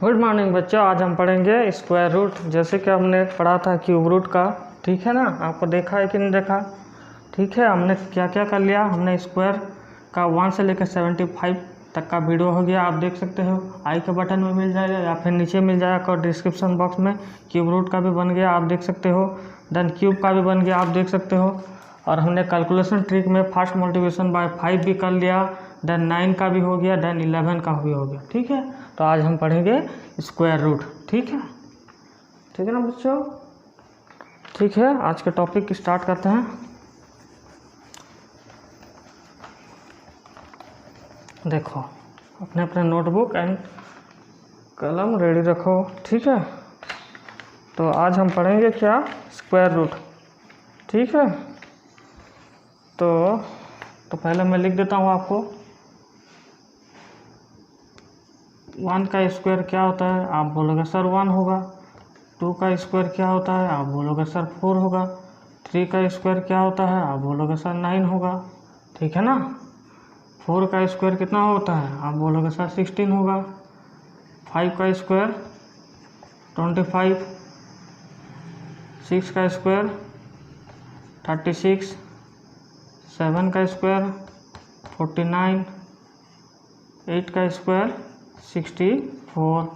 Good morning बच्चों। आज हम पढ़ेंगे स्क्वायर रूट। जैसे कि हमने पढ़ा था क्यूब रूट का, ठीक है ना। आपको देखा है कि नहीं देखा? ठीक है, हमने क्या क्या कर लिया। हमने स्क्वायर का 1 से लेकर 75 तक का वीडियो हो गया। आप देख सकते हो, आई के बटन में मिल जाएगा या फिर नीचे मिल जाएगा और डिस्क्रिप्शन बॉक्स में। क्यूब रूट का भी बन गया, आप देख सकते हो। देन क्यूब का भी बन गया, आप देख सकते हो। और हमने कैलकुलेशन ट्रिक में फर्स्ट मल्टीप्लिकेशन बाय 5 भी कर लिया। देन 9 का भी हो गया, देन 11 का भी हो गया। ठीक है, तो आज हम पढ़ेंगे स्क्वायर रूट। ठीक है ना बच्चों। ठीक है, आज के टॉपिक स्टार्ट करते हैं। देखो, अपने अपने नोटबुक एंड कलम रेडी रखो। ठीक है, तो आज हम पढ़ेंगे क्या? Square root. ठीक है, तो पहले मैं लिख देता हूँ आपको। 1 का स्क्वायर क्या होता है? आप बोलोगे सर 1 होगा। 2 का स्क्वायर क्या होता है? आप बोलोगे सर 4 होगा। 3 का स्क्वायर क्या होता है? आप बोलोगे सर 9 होगा। ठीक है ना। 4 का स्क्वायर कितना होता है? आप बोलोगे सर 16 होगा। 5 का स्क्वायर 25। 6 का स्क्वायर 36। 7 का स्क्वायर 49। 8 का स्क्वायर 64।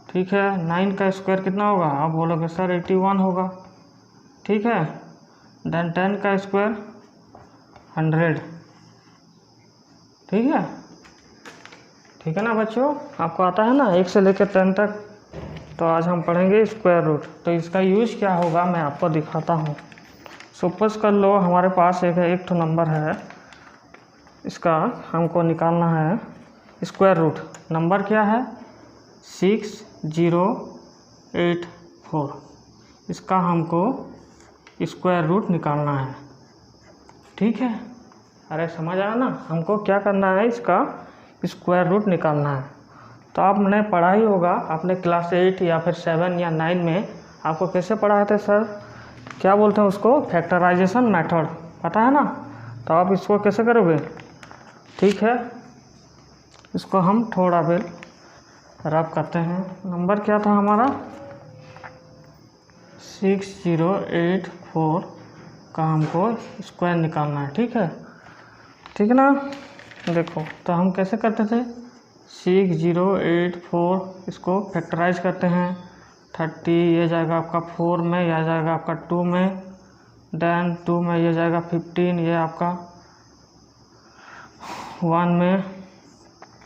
ठीक है। 9 का स्क्वायर कितना होगा? आप बोलोगे सर 81 होगा। ठीक है। देन 10 का स्क्वायर 100। ठीक है ना बच्चों, आपको आता है ना 1 से लेकर 10 तक। तो आज हम पढ़ेंगे स्क्वायर रूट। तो इसका यूज क्या होगा मैं आपको दिखाता हूँ। सपोज कर लो हमारे पास एक तो नंबर है, इसका हमको निकालना है स्क्वायर रूट। नंबर क्या है? 6084। इसका हमको स्क्वायर रूट निकालना है। ठीक है, अरे समझ आया ना। हमको क्या करना है? इसका स्क्वायर रूट निकालना है। तो आपने पढ़ा ही होगा, आपने क्लास 8 या फिर 7 या 9 में आपको कैसे पढ़ाए थे सर? क्या बोलते हैं उसको? फैक्टराइजेशन मेथड, पता है ना। तो आप इसको कैसे करोगे? ठीक है, इसको हम थोड़ा भी रब करते हैं। नंबर क्या था हमारा? 6084 का हमको स्क्वायर निकालना है। ठीक है ना। देखो, तो हम कैसे करते थे? 6084 इसको फैक्टराइज करते हैं। 30 ये जाएगा आपका 4 में, यह जाएगा आपका 2 में। देन 2 में ये जाएगा 15, ये आपका 1 में।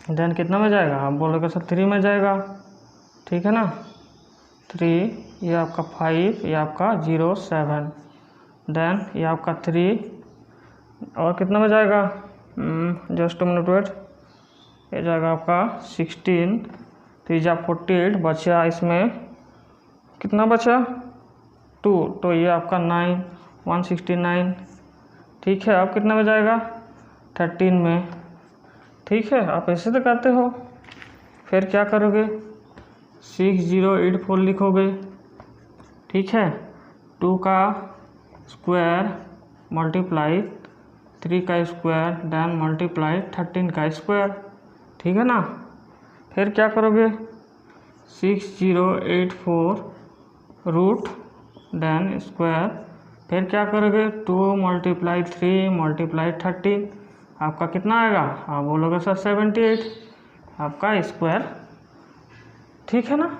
देन कितना में जाएगा? आप बोलोगे सर 3 में जाएगा। ठीक है ना। 3, ये आपका 5, ये आपका 0 7। देन ये आपका 3 और कितना में जाएगा? Just minute wait. ये जाएगा आपका 16, 3 जा 48, बचा इसमें कितना बचा? 2, तो ये आपका 9, 169। ठीक है, अब कितना में जाएगा? 13 में। ठीक है, आप ऐसे तो करते हो। फिर क्या करोगे? 6084 लिखोगे। ठीक है, 2 का स्क्वायर मल्टीप्लाई 3 का स्क्वायर, देन मल्टीप्लाई 13 का स्क्वायर। ठीक है ना। फिर क्या करोगे? 6084 रूट देन स्क्वायर। फिर क्या करोगे? 2 मल्टीप्लाई 3 मल्टीप्लाई 13, आपका कितना आएगा? आप बोलोगे सर 78 आपका स्क्वायर। ठीक है ना।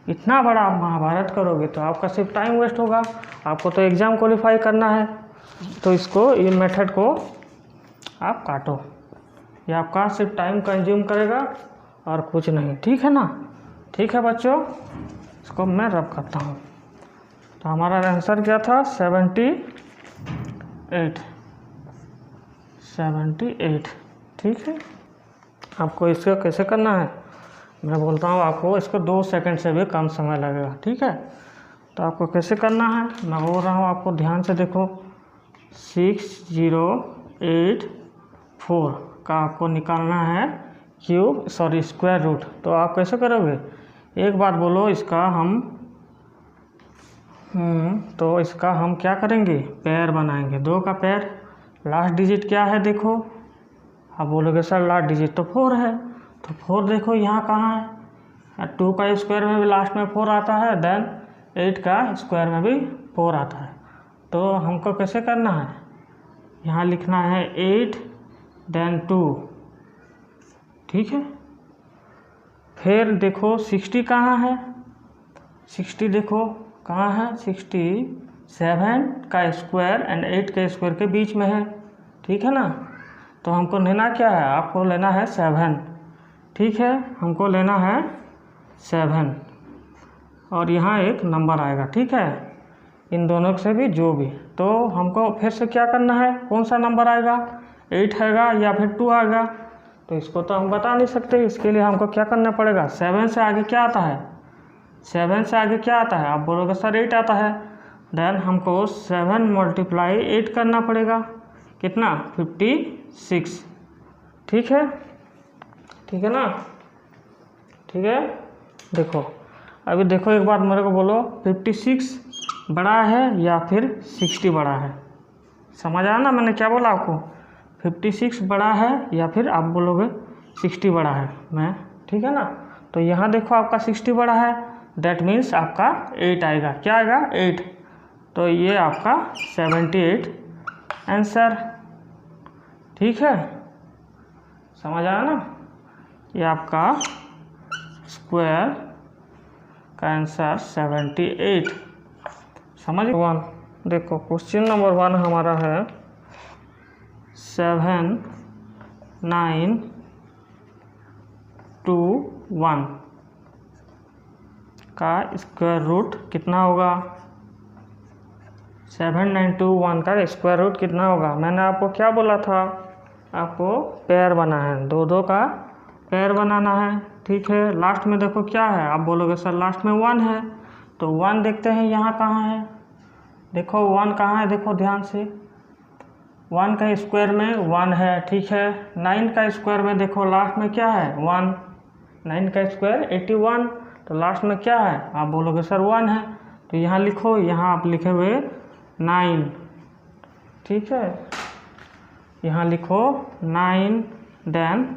इतना बड़ा आप महाभारत करोगे तो आपका सिर्फ टाइम वेस्ट होगा। आपको तो एग्ज़ाम क्वालिफाई करना है। तो इसको, ये मेथड को आप काटो। ये आपका सिर्फ टाइम कंज्यूम करेगा और कुछ नहीं। ठीक है ना। ठीक है बच्चों, इसको मैं रब करता हूँ। तो हमारा आंसर क्या था? 78। ठीक है, आपको इसको कैसे करना है मैं बोलता हूँ आपको। इसको 2 सेकंड से भी कम समय लगेगा। ठीक है, तो आपको कैसे करना है मैं बोल रहा हूँ, आपको ध्यान से देखो। 6084 का आपको निकालना है स्क्वायर रूट। तो आप कैसे करोगे? एक बात बोलो, इसका हम क्या करेंगे? पेयर बनाएंगे। 2 का पेयर। लास्ट डिजिट क्या है देखो? आप बोलोगे सर लास्ट डिजिट तो 4 है। तो 4 देखो यहाँ कहाँ है? 2 का स्क्वायर में भी लास्ट में 4 आता है, देन 8 का स्क्वायर में भी 4 आता है। तो हमको कैसे करना है, यहाँ लिखना है 8 देन 2, ठीक है। फिर देखो 60 कहाँ है, 60 देखो कहाँ है, 67 का स्क्वायर एंड 8 के स्क्वायर के बीच में है, ठीक है ना। तो हमको लेना क्या है, आपको लेना है 7, ठीक है, हमको लेना है 7 और यहाँ एक नंबर आएगा, ठीक है, इन दोनों से भी जो भी। तो हमको फिर से क्या करना है, कौन सा नंबर आएगा, 8 आएगा या फिर 2 आएगा, तो इसको तो हम बता नहीं सकते। इसके लिए हमको क्या करना पड़ेगा, 7 से आगे क्या आता है, 7 से आगे क्या आता है, आप बोलोगे सर 8 आता है, देन हमको 7 × 8 करना पड़ेगा, कितना 56, ठीक है, ठीक है ना, ठीक है। देखो अभी देखो एक बार मेरे को बोलो 56 बड़ा है या फिर 60 बड़ा है, समझ आया ना मैंने क्या बोला आपको, 56 बड़ा है या फिर आप बोलोगे 60 बड़ा है मैं, ठीक है ना। तो यहाँ देखो आपका 60 बड़ा है, दैट मीन्स आपका 8 आएगा, क्या आएगा 8, तो ये आपका 78 आंसर, ठीक है, समझ आया ना। ये आपका स्क्वायर का आंसर 78, समझ 1। देखो क्वेश्चन नंबर 1 हमारा है 7 9 2 1 का स्क्वायर रूट कितना होगा, 7 9 2 1 का स्क्वायर रूट कितना होगा। मैंने आपको क्या बोला था, आपको पेयर बना है, 2 2 का पेयर बनाना है, ठीक है। लास्ट में देखो क्या है, आप बोलोगे सर लास्ट में 1 है, तो 1 देखते हैं यहाँ कहाँ है, देखो 1 कहाँ है, देखो ध्यान से, 1 का स्क्वायर में 1 है, ठीक है। 9 का स्क्वायर में देखो लास्ट में क्या है 1, 9 का स्क्वायर 81, तो लास्ट में क्या है, आप बोलोगे सर 1 है, तो यहाँ लिखो, यहाँ आप लिखे हुए 9, ठीक है, यहाँ लिखो 9 देन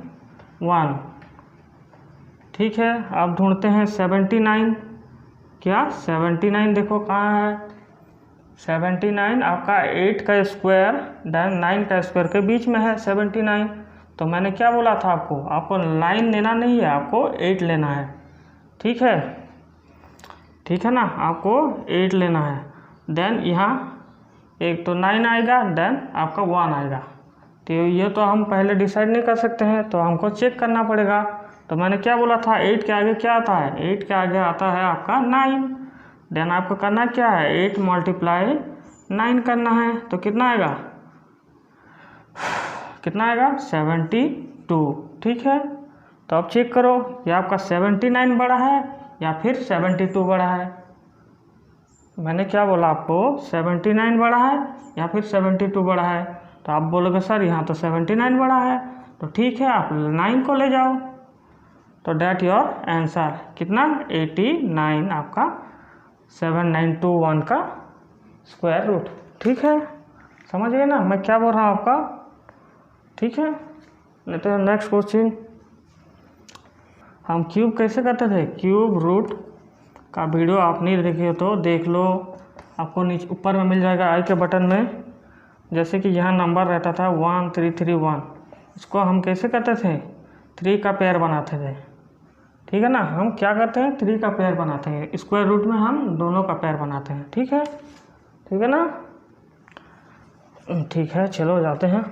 1, ठीक है। अब ढूंढते हैं 79, क्या 79 देखो कहाँ है, 79 आपका 8 का स्क्वायर देन 9 का स्क्वायर के बीच में है 79। तो मैंने क्या बोला था आपको 9 लेना नहीं है, आपको 8 लेना है, ठीक है, ठीक है ना, आपको 8 लेना है। देन यहाँ एक तो 9 आएगा, देन आपका 1 आएगा, तो ये तो हम पहले डिसाइड नहीं कर सकते हैं, तो हमको चेक करना पड़ेगा। तो मैंने क्या बोला था, 8 के आगे क्या आता है, 8 के आगे आता है आपका 9, देन आपको करना क्या है 8 × 9 करना है, तो कितना आएगा, कितना आएगा 72, ठीक है। तो अब चेक करो ये आपका 79 बड़ा है या फिर 72 बड़ा है। मैंने क्या बोला आपको 79 बड़ा है या फिर 72 बड़ा है, तो आप बोलोगे सर यहाँ तो 79 बड़ा है, तो ठीक है आप 9 को ले जाओ, तो डैट योर आंसर, कितना 89 आपका 7921 का स्क्वायर रूट, ठीक है, समझ गए ना मैं क्या बोल रहा हूँ आपका, ठीक है। लेते हैं नेक्स्ट क्वेश्चन। हम क्यूब कैसे करते थे, क्यूब रूट का वीडियो आप नहीं देखे हो तो देख लो, आपको नीचे ऊपर में मिल जाएगा आई के बटन में। जैसे कि यहाँ नंबर रहता था 1331, इसको हम कैसे करते थे, 3 का पेयर बनाते थे, ठीक है ना। हम क्या करते हैं 3 का पेयर बनाते हैं, स्क्वायर रूट में हम दोनों का पेयर बनाते हैं, ठीक है, ठीक है ना, ठीक है। चलो जाते हैं,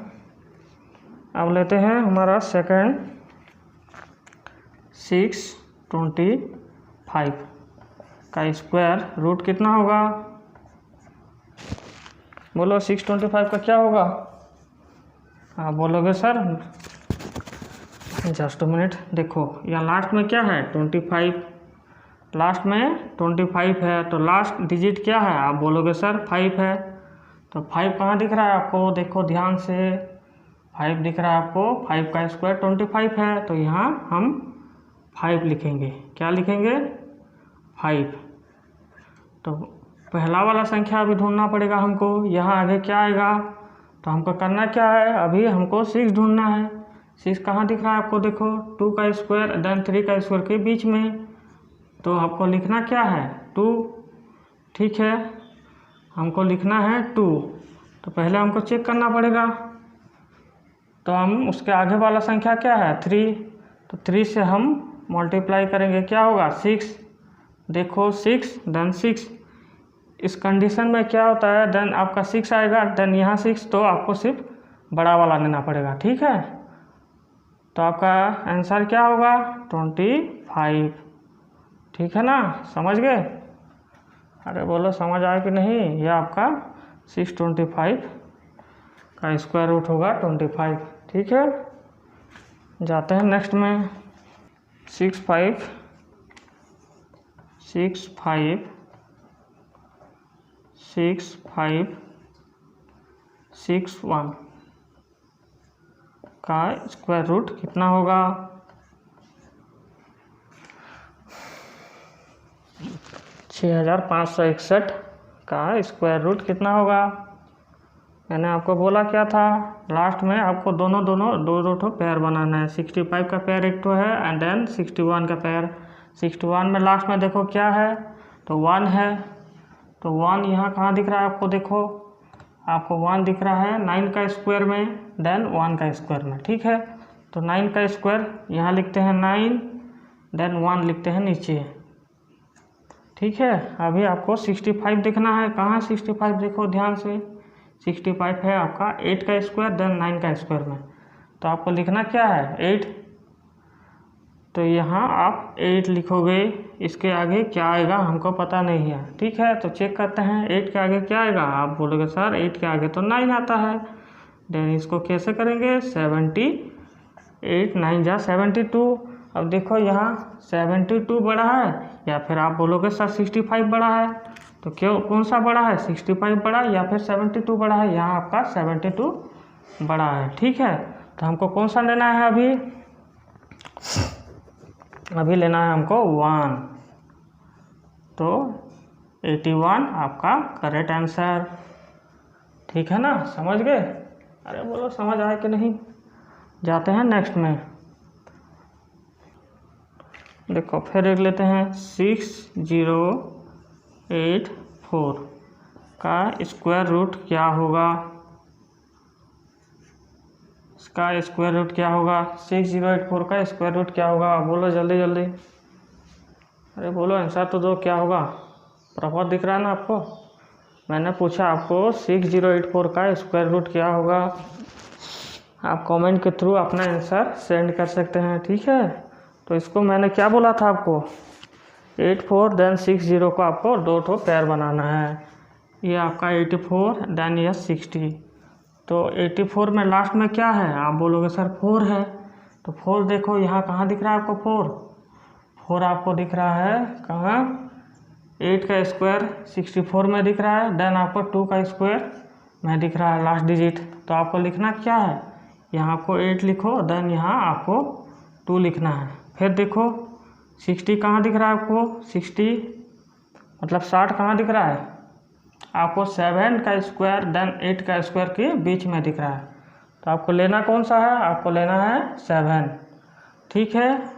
अब लेते हैं हमारा सेकंड 625 का स्क्वायर रूट कितना होगा, बोलो 625 का क्या होगा, आप बोलोगे सर जस्ट मिनट, देखो यहाँ लास्ट में क्या है 25, लास्ट में 25 है, तो लास्ट डिजिट क्या है, आप बोलोगे सर 5 है, तो 5 कहाँ दिख रहा है आपको, देखो ध्यान से 5 दिख रहा है आपको, 5 का स्क्वायर 25 है, तो यहाँ हम 5 लिखेंगे, क्या लिखेंगे 5। तो पहला वाला संख्या अभी ढूंढना पड़ेगा हमको, यहाँ आगे क्या आएगा, तो हमको करना क्या है, अभी हमको 6 ढूंढना है। 6 कहाँ दिख रहा है आपको, देखो 2 का स्क्वायर देन 3 का स्क्वायर के बीच में, तो आपको लिखना क्या है 2, ठीक है, हमको लिखना है 2। तो पहले हमको चेक करना पड़ेगा, तो हम उसके आगे वाला संख्या क्या है 3, तो 3 से हम मल्टीप्लाई करेंगे, क्या होगा 6। देखो 6 देन 6, इस कंडीशन में क्या होता है देन आपका 6 आएगा, देन यहाँ 6, तो आपको सिर्फ बड़ा वाला लेना पड़ेगा, ठीक है। तो आपका आंसर क्या होगा 25, ठीक है ना, समझ गए। अरे बोलो समझ आया कि नहीं। यह आपका 625 का स्क्वायर रूट होगा 25, ठीक है। जाते हैं नेक्स्ट में 6 5 6 5 6 5 6 1 का स्क्वायर रूट कितना होगा। 6561 का स्क्वायर रूट कितना होगा। मैंने आपको बोला क्या था लास्ट में, आपको दोनों दो ठो पेयर बनाना है। 65 का पेयर एक ठो है एंड देन 61 का पेयर। 61 में लास्ट में देखो क्या है, तो 1 है, तो 1 यहाँ कहाँ दिख रहा है आपको, देखो आपको 1 दिख रहा है 9 का स्क्वायर में, देन 1 का स्क्वायर में, ठीक है। तो 9 का स्क्वायर यहाँ लिखते हैं 9, देन 1 लिखते हैं नीचे, ठीक है। अभी आपको 65 देखना है, कहाँ 65 देखो ध्यान से, 65 है आपका 8 का स्क्वायर देन 9 का स्क्वायर में, तो आपको लिखना क्या है 8। तो यहाँ आप 8 लिखोगे, इसके आगे क्या आएगा हमको पता नहीं है, ठीक है। तो चेक करते हैं 8 के आगे क्या आएगा। आप बोलोगे सर 8 के आगे तो 9 आता है, देन इसको कैसे करेंगे 78 9 जा 72। अब देखो यहाँ 72 बड़ा है, या फिर आप बोलोगे सर 65 बड़ा है, तो क्यों कौन सा बड़ा है 65 बड़ा या फिर 72 बड़ा है। यहाँ आपका 72 बड़ा है, ठीक है। तो हमको कौन सा लेना है अभी लेना है हमको 1, तो 81 आपका करेक्ट आंसर, ठीक है ना, समझ गए। अरे बोलो समझ आया कि नहीं। जाते हैं नेक्स्ट में, देखो फिर एक लेते हैं 6084 का स्क्वायर रूट क्या होगा। इसका स्क्वायर रूट क्या होगा, 6084 का स्क्वायर रूट क्या होगा, बोलो जल्दी जल्दी। अरे बोलो आंसर तो दो, क्या होगा। प्रॉपर दिख रहा है ना आपको। मैंने पूछा आपको 6084 का स्क्वायर रूट क्या होगा। आप कमेंट के थ्रू अपना आंसर सेंड कर सकते हैं, ठीक है। तो इसको मैंने क्या बोला था आपको 84 देन 60 को आपको दो ठो पेयर बनाना है। ये आपका 84 देन ये 60। तो 84 में लास्ट में क्या है, आप बोलोगे सर 4 है, तो 4 देखो यहाँ कहाँ दिख रहा है आपको 4 आपको दिख रहा है कहाँ, 8 का स्क्वायर 64 में दिख रहा है, देन आपको 2 का स्क्वायर में दिख रहा है लास्ट डिजिट। तो आपको लिखना क्या है, यहाँ आपको 8 लिखो, देन यहाँ आपको 2 लिखना है। फिर देखो 60 कहाँ दिख रहा है आपको, 60 मतलब 60 कहाँ दिख रहा है आपको, 7 का स्क्वायर देन 8 का स्क्वायर के बीच में दिख रहा है। तो आपको लेना कौन सा है, आपको लेना है 7, ठीक है।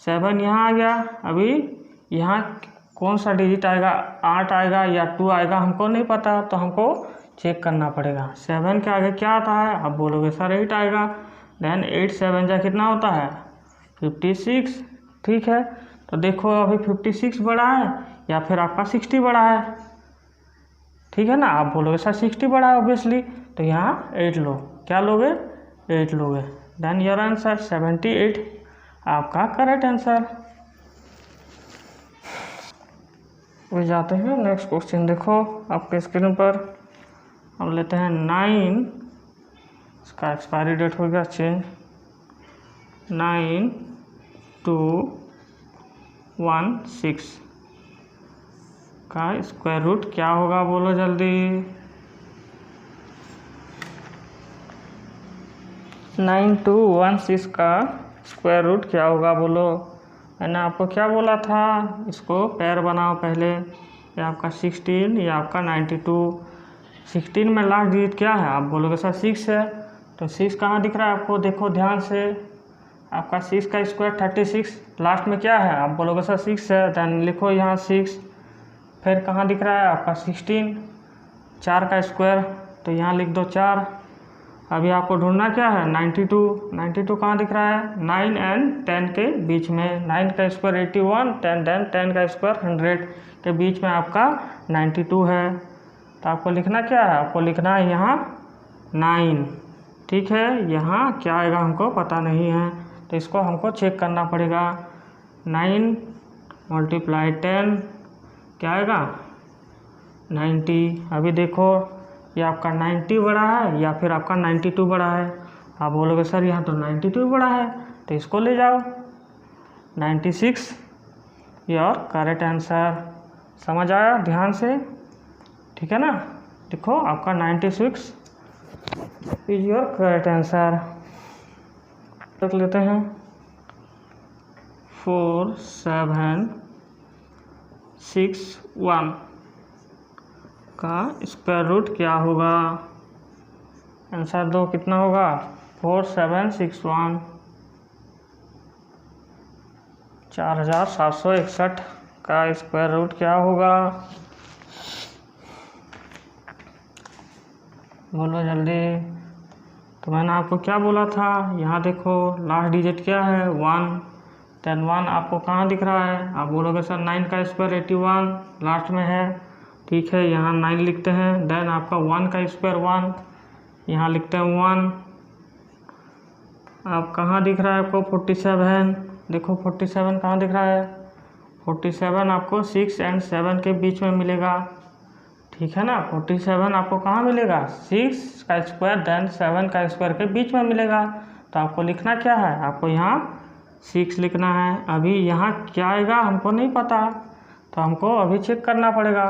7 यहाँ आ गया। अभी यहाँ कौन सा डिजिट आएगा, 8 आएगा या 2 आएगा हमको नहीं पता, तो हमको चेक करना पड़ेगा। 7 के आगे क्या आता है, आप बोलोगे सर 8 आएगा, देन 8 7 जा कितना होता है 56, ठीक है। तो देखो अभी 56 बड़ा है या फिर आपका 60 बड़ा है, ठीक है ना। आप बोलोगे सर 60 बड़ा है ऑब्वियसली, तो यहाँ 8 लो, क्या लोगे 8 लोगे, देन योर आंसर 78 आपका करेक्ट आंसर। वो जाते हैं नेक्स्ट क्वेश्चन, देखो आपके स्क्रीन पर हम लेते हैं 9, इसका एक्सपायरी डेट हो गया चेंज, 9216 का स्क्वायर रूट क्या होगा, बोलो जल्दी। 9216 का स्क्वायर रूट क्या होगा बोलो। मैंने आपको क्या बोला था, इसको पेयर बनाओ पहले, ये आपका 16 या आपका 92। 16 में लास्ट डिजिट क्या है, आप बोलोगे सर 6 है, तो 6 कहाँ दिख रहा है आपको, देखो ध्यान से, आपका 6 का स्क्वायर 36, लास्ट में क्या है आप बोलोगे सर 6 है, देन लिखो यहाँ 6, फिर कहाँ दिख रहा है आपका 16, 4 का स्क्वायर तो यहाँ लिख दो 4। अभी आपको ढूंढना क्या है 92 कहाँ दिख रहा है 9 एंड 10 के बीच में, 9 का स्क्वायर 81, 10 का स्क्वायर 100 के बीच में आपका 92 है। तो आपको लिखना क्या है, आपको लिखना है यहाँ 9, ठीक है। यहाँ क्या आएगा हमको पता नहीं है, तो इसको हमको चेक करना पड़ेगा। 9 × 10 क्या आएगा 90। अभी देखो ये आपका 90 बड़ा है या फिर आपका 92 बड़ा है। आप बोलोगे सर यहाँ तो 92 बड़ा है, तो इसको ले जाओ 96 योर करेक्ट आंसर। समझ आया ध्यान से, ठीक है ना। देखो आपका 96 इज योर करेक्ट आंसर। रख लेते हैं 4 7 6 1 का स्क्वायर रूट क्या होगा। आंसर दो कितना होगा 4 7 6 1, 4761 का स्क्वायर रूट क्या होगा, बोलो जल्दी। तो मैंने आपको क्या बोला था, यहाँ देखो लास्ट डिजिट क्या है 1, देन 1 आपको कहाँ दिख रहा है, आप बोलोगे सर 9 का स्क्वायर 81 लास्ट में है, ठीक है। यहाँ 9 लिखते हैं, देन आपका 1 का स्क्वायर 1, यहाँ लिखते हैं 1। आप कहाँ दिख रहा है आपको 47, देखो 47 कहाँ दिख रहा है 47 आपको 6 एंड 7 के बीच में मिलेगा, ठीक है ना। 47 आपको कहाँ मिलेगा 6 का स्क्वायर देन 7 का स्क्वायर के बीच में मिलेगा। तो आपको लिखना क्या है, आपको यहाँ 6 लिखना है। अभी यहाँ क्या आएगा हमको नहीं पता, तो हमको अभी चेक करना पड़ेगा।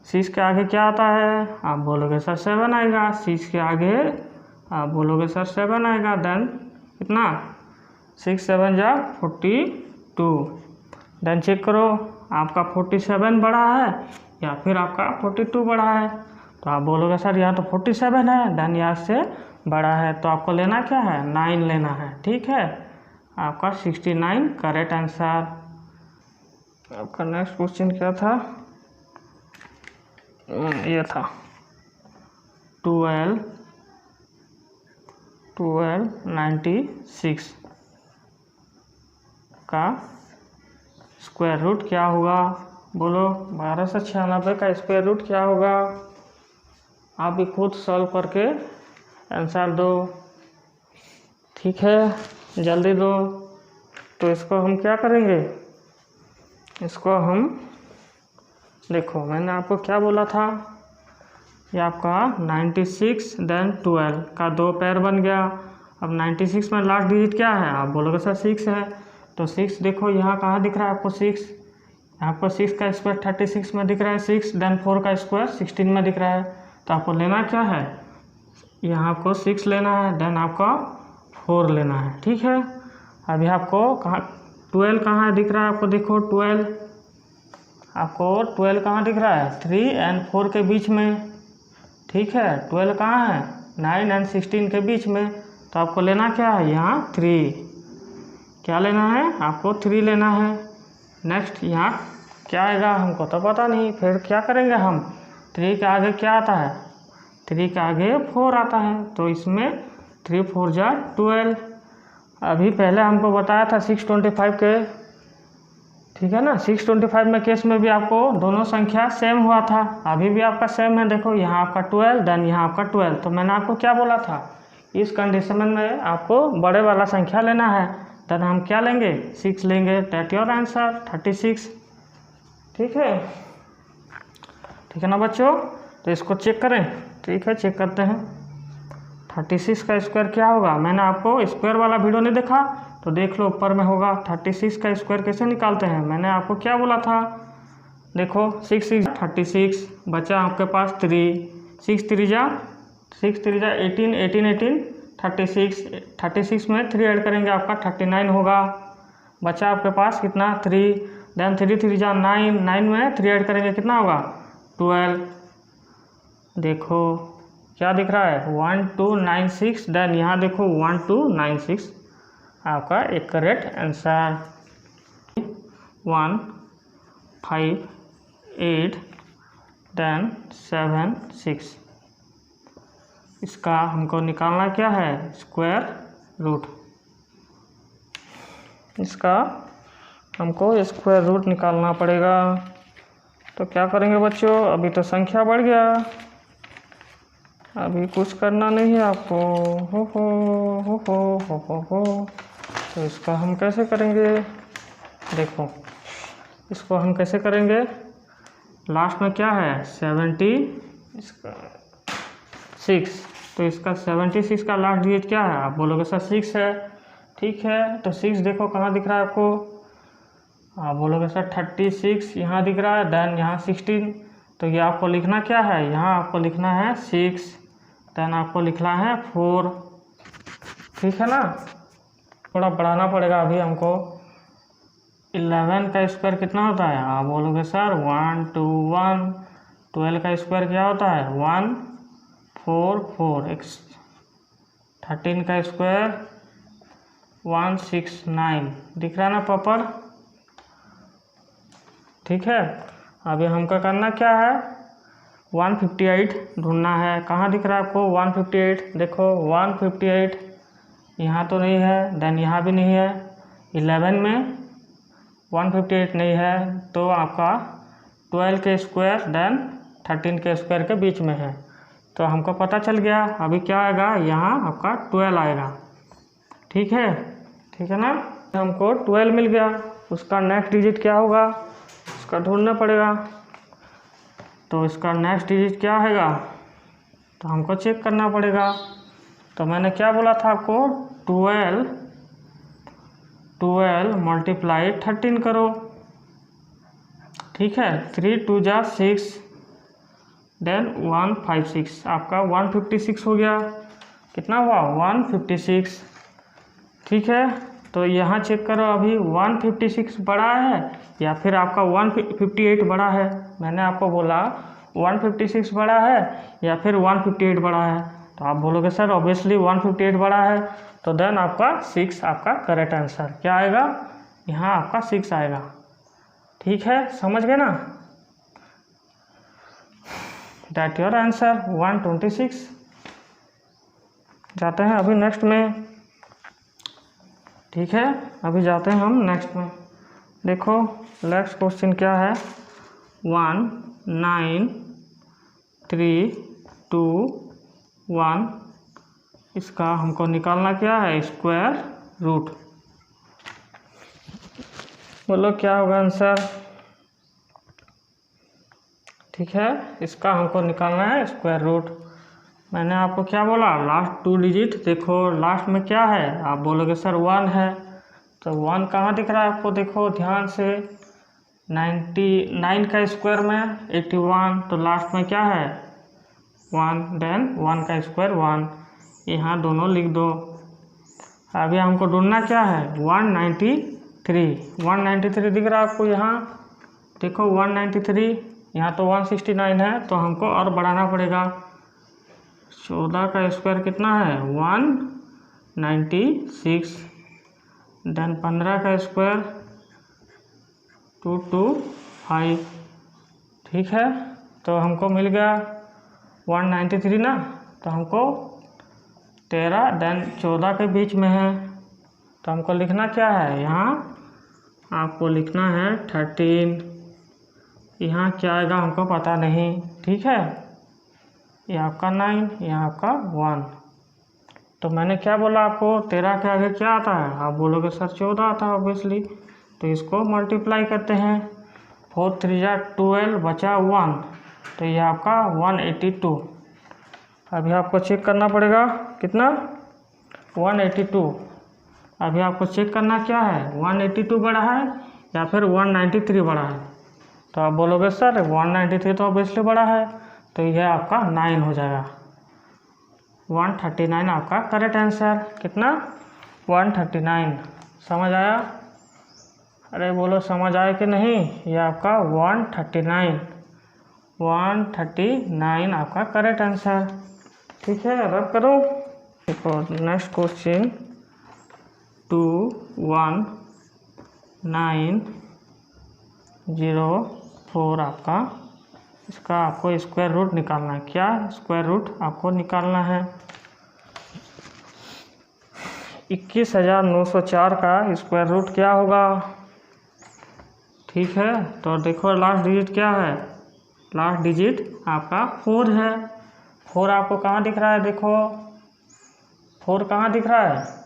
6 के आगे क्या आता है, आप बोलोगे सर 7 आएगा। 6 के आगे आप बोलोगे सर 7 आएगा, देन कितना 6 7 जा 42, देन चेक करो आपका 47 बड़ा है या फिर आपका 42 बड़ा है। तो आप बोलोगे सर यहाँ तो 47 है, देन यहाँ से बड़ा है, तो आपको लेना क्या है 9 लेना है, ठीक है। आपका 69 करेक्ट आंसर। आपका नेक्स्ट क्वेश्चन क्या था, ये था 12 96 का स्क्वायर रूट क्या होगा, बोलो 1296 का स्क्वायर रूट क्या होगा। आप भी खुद सॉल्व करके आंसर दो, ठीक है, जल्दी दो। तो इसको हम क्या करेंगे, इसको हम देखो मैंने आपको क्या बोला था, ये आपका 96 देन 12 का 2 पेयर बन गया। अब 96 में लास्ट डिजिट क्या है, आप बोलोगे सर 6 है, तो 6 देखो यहाँ कहाँ दिख रहा है आपको 6, आपको 6 का स्क्वायर 36 में दिख रहा है 6, देन 4 का स्क्वायर 16 में दिख रहा है। तो आपको लेना क्या है, यहाँ आपको 6 लेना है, देन आपका 4 लेना है, ठीक है। अभी आपको कहाँ 12 कहाँ दिख रहा है, आपको देखो 12 आपको 12 कहाँ दिख रहा है 3 एंड 4 के बीच में, ठीक है। 12 कहाँ है 9 एंड 16 के बीच में, तो आपको लेना क्या है यहाँ 3, क्या लेना है आपको 3 लेना है। नेक्स्ट यहाँ क्या आएगा हमको तो पता नहीं, फिर क्या करेंगे हम 3 के आगे क्या आता है 3 के आगे 4 आता है, तो इसमें 3 4 जा 12। अभी पहले हमको बताया था 625 के, ठीक है ना। 625 में केस में भी आपको दोनों संख्या सेम हुआ था, अभी भी आपका सेम है। देखो यहाँ आपका 12 देन यहाँ आपका 12, तो मैंने आपको क्या बोला था, इस कंडीशन में आपको बड़े वाला संख्या लेना है, देन हम क्या लेंगे 6 लेंगे, दैट योर आंसर 36, ठीक है, ठीक है ना बच्चों। तो इसको चेक करें, ठीक है चेक करते हैं 36 का स्क्वायर क्या होगा। मैंने आपको स्क्वायर वाला वीडियो नहीं देखा तो देख लो, ऊपर में होगा 36 का स्क्वायर कैसे निकालते हैं। मैंने आपको क्या बोला था, देखो 6 6 36 बचा आपके पास 3, 6 3 जा 18 18 18 36 में 3 ऐड करेंगे आपका 39 होगा। बचा आपके पास कितना 3, देन 3 3 जा 9, 9 में 3 ऐड करेंगे कितना होगा 12। देखो क्या दिख रहा है 1296, देन यहाँ देखो 1296। आपका एक करेक्ट आंसर। 1 5 8 देन 7 6। इसका हमको निकालना क्या है, स्क्वायर रूट। इसका हमको स्क्वायर रूट निकालना पड़ेगा। तो क्या करेंगे बच्चों, अभी तो संख्या बढ़ गया, अभी कुछ करना नहीं है आपको। हो। तो इसका हम कैसे करेंगे, देखो इसको हम कैसे करेंगे। लास्ट में क्या है 76, तो इसका 76 का लास्ट डिजिट क्या है, आप बोलोगे सर 6 है। ठीक है, तो 6 देखो कहाँ दिख रहा है आपको, आप बोलोगे सर 36 यहाँ दिख रहा है, देन यहाँ 16। तो ये आपको लिखना क्या है, यहाँ आपको लिखना है 6, देन आपको लिखना है 4। ठीक है ना, थोड़ा बढ़ाना पड़ेगा अभी हमको। 11 का स्क्वायर कितना होता है, आप बोलोगे सर 1 2 1। 12 का स्क्वायर क्या होता है 1 4 4। 13 का स्क्वायर 1 6 9। दिख रहा है ना प्रॉपर। ठीक है, अभी हमको करना क्या है, 158 ढूंढना है। कहाँ दिख रहा है आपको 158, देखो 158 यहाँ तो नहीं है, देन यहाँ भी नहीं है। 11 में 158 नहीं है, तो आपका 12 के स्क्वायर देन 13 के स्क्वायर के बीच में है। तो हमको पता चल गया, अभी क्या आएगा, यहाँ आपका 12 आएगा। ठीक है ना, हमको 12 मिल गया। उसका नेक्स्ट डिजिट क्या होगा, उसका ढूंढना पड़ेगा। तो इसका नेक्स्ट डिजिट क्या आएगा, तो हमको चेक करना पड़ेगा। तो मैंने क्या बोला था आपको, 12 मल्टीप्लाई 13 करो। ठीक है, 3 2 जा 6, देन 156, आपका 156 हो गया। कितना हुआ 156। ठीक है, तो यहाँ चेक करो अभी 156 बड़ा है या फिर आपका 158 बड़ा है। मैंने आपको बोला 156 बड़ा है या फिर 158 बड़ा है, तो आप बोलोगे सर ऑब्वियसली 158 बड़ा है। तो देन आपका 6 आपका करेक्ट आंसर क्या आएगा, यहाँ आपका 6 आएगा। ठीक है, समझ गए ना, दैट योर आंसर 126। जाते हैं अभी नेक्स्ट में। ठीक है, अभी जाते हैं हम नेक्स्ट में। देखो नेक्स्ट क्वेश्चन क्या है, 1 9 3 2 1। इसका हमको निकालना क्या है, स्क्वायर रूट। बोलो क्या होगा आंसर। ठीक है, इसका हमको निकालना है स्क्वायर रूट। मैंने आपको क्या बोला, लास्ट 2 डिजिट देखो, लास्ट में क्या है, आप बोलोगे सर 1 है। तो 1 कहाँ दिख रहा है आपको, देखो ध्यान से, 99 का स्क्वायर में 81, तो लास्ट में क्या है 1, देन 1 का स्क्वायर 1, यहाँ दोनों लिख दो। अभी हमको ढूंढना क्या है 193 दिख रहा है आपको, यहाँ देखो 193, यहाँ तो 169 है, तो हमको और बढ़ाना पड़ेगा। 14 का स्क्वायर कितना है 196, देन 15 का स्क्वायर 225। ठीक है, तो हमको मिल गया 193 ना, तो हमको 13 देन 14 के बीच में है, तो हमको लिखना क्या है, यहाँ आपको लिखना है 13। यहाँ क्या आएगा हमको पता नहीं। ठीक है, ये आपका 9, यहाँ आपका 1। तो मैंने क्या बोला आपको, 13 के आगे क्या आता है, आप बोलोगे सर 14 आता है ऑब्वियसली। तो इसको मल्टीप्लाई करते हैं, 4 3 जा 12 बचा 1, तो ये आपका 182। अभी आपको चेक करना पड़ेगा कितना 182। अभी आपको चेक करना क्या है, 182 बड़ा है या फिर 193 बड़ा है। तो आप बोलोगे सर 193 तो ऑब्वियसली बड़ा है, तो यह आपका 9 हो जाएगा। 139 आपका करेक्ट आंसर। कितना 139। समझ आया, अरे बोलो समझ आया कि नहीं। ये आपका 139 आपका करेक्ट आंसर। ठीक है, रब करो। देखो नेक्स्ट क्वेश्चन 21,904 आपका इसका आपको स्क्वायर रूट निकालना है। क्या स्क्वायर रूट आपको निकालना है? 21,904 का स्क्वायर रूट क्या होगा? ठीक है, तो देखो लास्ट डिजिट क्या है? लास्ट डिजिट आपका 4 है। 4 आपको कहाँ दिख रहा है? देखो 4 कहाँ दिख रहा है?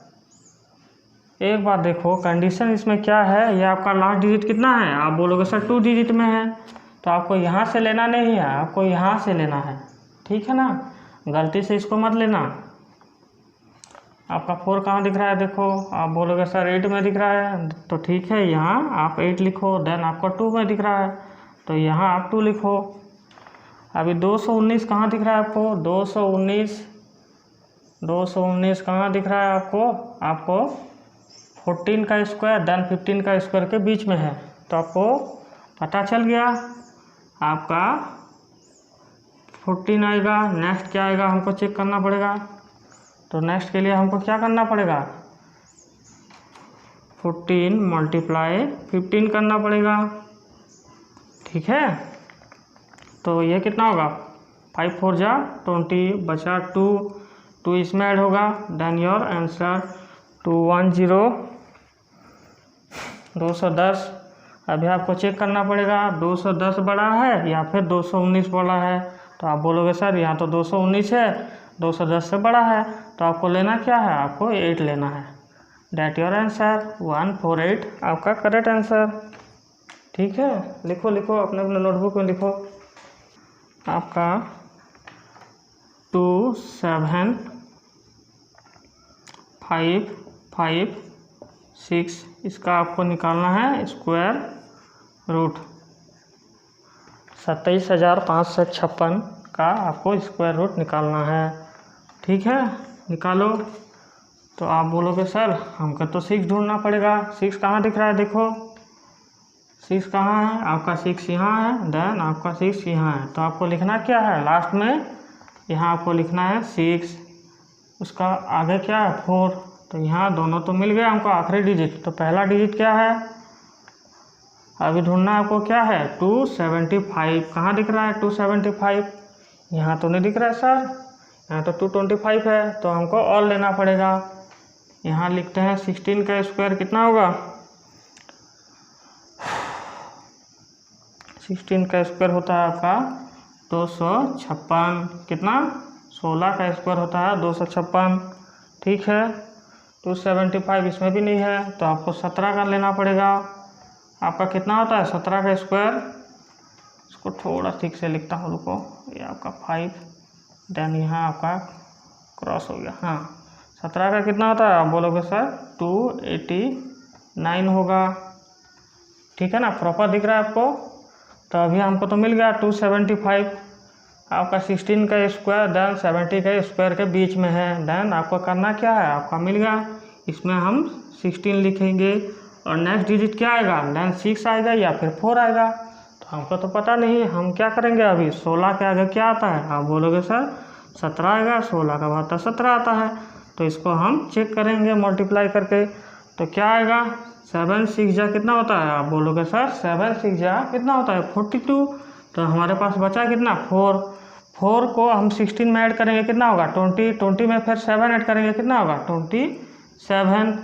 एक बार देखो कंडीशन इसमें क्या है, ये आपका लास्ट डिजिट कितना है? आप बोलोगे सर 2 डिजिट में है, तो आपको यहाँ से लेना नहीं है, आपको यहाँ से लेना है। ठीक है ना, गलती से इसको मत लेना। आपका 4 कहाँ दिख रहा है? देखो आप बोलोगे सर 8 में दिख रहा है, तो ठीक है यहाँ आप 8 लिखो। देन आपका 2 में दिख रहा है, तो यहाँ आप 2 लिखो। अभी 219 कहाँ दिख रहा है आपको? 219 कहाँ दिख रहा है आपको? आपको 14 का स्क्वायर देन 15 का स्क्वायर के बीच में है, तो आपको पता चल गया आपका 14 आएगा। नेक्स्ट क्या आएगा हमको चेक करना पड़ेगा, तो नेक्स्ट के लिए हमको क्या करना पड़ेगा? 14 मल्टीप्लाई 15 करना पड़ेगा। ठीक है, तो ये कितना होगा? 5 4 जा 20 बचा 2 इसमें ऐड होगा। Then your answer 210। अभी आपको चेक करना पड़ेगा 210 बड़ा है या फिर 219 बड़ा है। तो आप बोलोगे सर यहाँ तो 219 है, 210 से बड़ा है, तो आपको लेना क्या है? आपको 8 लेना है। डेट योर आंसर 148 आपका करेक्ट आंसर। ठीक है, लिखो लिखो अपने अपने नोटबुक में लिखो। आपका 2756 इसका आपको निकालना है स्क्वायर रूट। 27,556 का आपको स्क्वायर रूट निकालना है। ठीक है, निकालो। तो आप बोलोगे सर हमको तो 6 ढूंढना पड़ेगा। 6 कहाँ दिख रहा है? देखो 6 कहाँ है? आपका 6 यहाँ है, देन आपका 6 यहाँ है। तो आपको लिखना क्या है? लास्ट में यहाँ आपको लिखना है 6, उसका आगे क्या है? 4। तो यहाँ दोनों तो मिल गया हमको आखिरी डिजिट। तो पहला डिजिट क्या है अभी ढूंढना आपको? क्या है? 275 कहाँ दिख रहा है? 275 यहाँ तो नहीं दिख रहा है सर, यहाँ तो 225 है, तो हमको और लेना पड़ेगा। यहाँ लिखते हैं 16 का स्क्वायर कितना होगा? 16 का स्क्वायर होता है आपका 256। कितना? 16 का स्क्वायर होता है 256। ठीक है, 275 इसमें भी नहीं है, तो आपको 17 का लेना पड़ेगा। आपका कितना होता है 17 का स्क्वायर? इसको थोड़ा ठीक से लिखता हूँ, रुको। ये आपका 5, देन यहाँ आपका क्रॉस हो गया। हाँ, 17 का कितना होता है? आप बोलोगे सर 289 होगा। ठीक है ना, प्रॉपर दिख रहा है आपको? तो अभी हमको तो मिल गया 275। आपका 16 का स्क्वायर देन 70 का स्क्वायर के बीच में है। देन आपको करना क्या है? आपका मिल गया, इसमें हम 16 लिखेंगे और नेक्स्ट डिजिट क्या आएगा? देन 6 आएगा या फिर 4 आएगा, तो हमको तो पता नहीं। हम क्या करेंगे अभी? 16 के आगे क्या आता है? आप बोलोगे सर 17 आएगा। 16 का बाद 17 आता है, तो इसको हम चेक करेंगे मल्टीप्लाई करके। तो क्या आएगा? 7 6 जा कितना होता है? आप बोलोगे सर 7 6 जा कितना होता है? 42। तो हमारे पास बचा कितना? 4 को हम 16 में ऐड करेंगे कितना होगा? 20 में फिर 7 ऐड करेंगे कितना होगा? 27।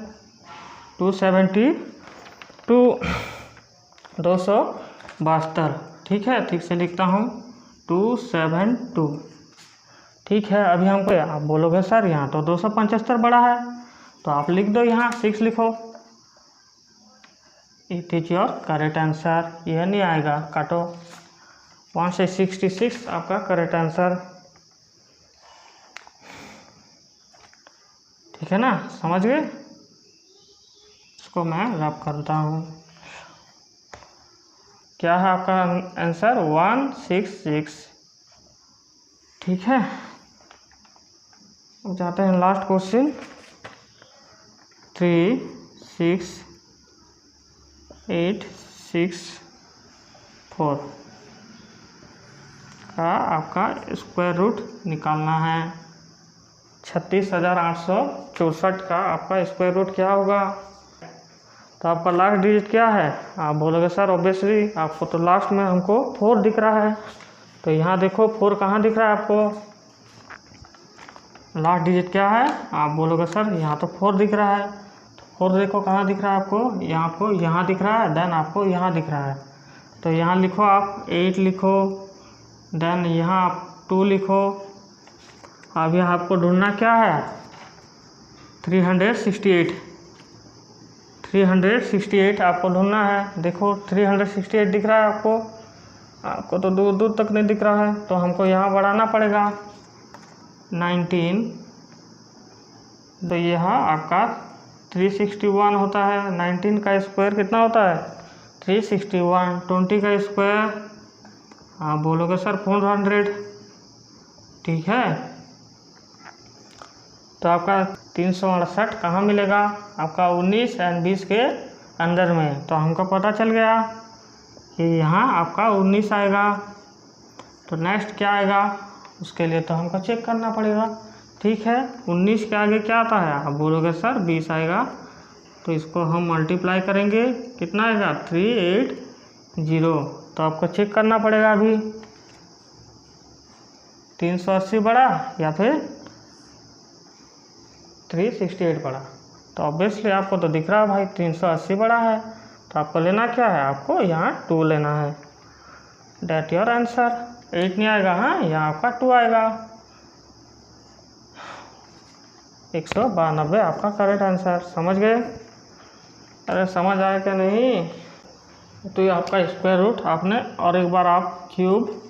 272 272। ठीक है, ठीक से लिखता हूँ 272। ठीक है, अभी हमको आप बोलोगे सर यहाँ तो 275 बड़ा है, तो आप लिख दो यहाँ 6 लिखो। It is your correct answer. यह नहीं आएगा, काटो। 1 से 66 आपका करेक्ट आंसर। ठीक है ना, समझ गए? इसको मैं रब करता हूँ। क्या है आपका आंसर? 166। ठीक है, अब जाते हैं लास्ट क्वेश्चन। 3 6 8 6 4 का आपका स्क्वायर रूट निकालना है। 36,864 का आपका स्क्वायर रूट क्या होगा। तो आपका लास्ट डिजिट क्या है, आप बोलोगे सर ऑब्वियसली आपको तो लास्ट में हमको 4 दिख रहा है। तो यहाँ देखो 4 कहाँ दिख रहा है आपको, लास्ट डिजिट क्या है, आप बोलोगे सर यहाँ तो 4 दिख रहा है। तो 4 देखो कहाँ दिख रहा है आपको यहाँ दिख रहा है, देन आपको यहाँ दिख रहा है। तो यहाँ लिखो आप 8 लिखो, देन यहाँ आप 2 लिखो। अब यहाँ आपको ढूंढना क्या है, 368 आपको ढूंढना है। देखो 368 दिख रहा है आपको तो दूर दूर तक नहीं दिख रहा है, तो हमको यहाँ बढ़ाना पड़ेगा 19। तो यहाँ आपका 361 होता है। 19 का स्क्वायर कितना होता है 361। 20 का स्क्वायर आप बोलोगे सर 400, ठीक है। तो आपका 368 कहाँ मिलेगा, आपका 19 और 20 के अंदर में। तो हमको पता चल गया कि यहाँ आपका 19 आएगा। तो नेक्स्ट क्या आएगा, उसके लिए तो हमको चेक करना पड़ेगा, ठीक है। 19 के आगे क्या आता है, आप बोलोगे सर 20 आएगा। तो इसको हम मल्टीप्लाई करेंगे, कितना आएगा 380। तो आपको चेक करना पड़ेगा अभी 380 बड़ा या फिर 368 बड़ा। तो ऑब्वियसली आपको तो दिख रहा है भाई 380 बड़ा है। तो आपको लेना क्या है, आपको यहाँ 2 लेना है। Date your answer. 8 नहीं आएगा, हाँ यहाँ आपका 2 आएगा। 192 आपका करेक्ट आंसर। समझ गए, अरे समझ आया क्या नहीं। तो ये आपका स्क्वायर रूट आपने, और एक बार आप क्यूब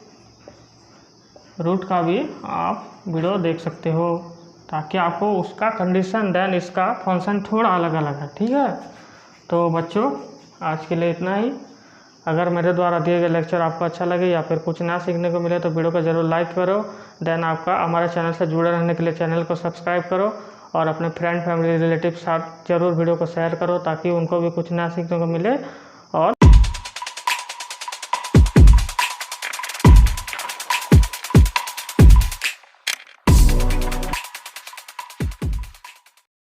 रूट का भी आप वीडियो देख सकते हो, ताकि आपको उसका कंडीशन देन इसका फंक्शन थोड़ा अलग अलग है, ठीक है। तो बच्चों आज के लिए इतना ही। अगर मेरे द्वारा दिए गए लेक्चर आपको अच्छा लगे या फिर कुछ नया सीखने को मिले तो वीडियो को ज़रूर लाइक करो। देन आपका हमारे चैनल से जुड़े रहने के लिए चैनल को सब्सक्राइब करो, और अपने फ्रेंड फैमिली रिलेटिव साथ ज़रूर वीडियो को शेयर करो, ताकि उनको भी कुछ नया सीखने को मिले।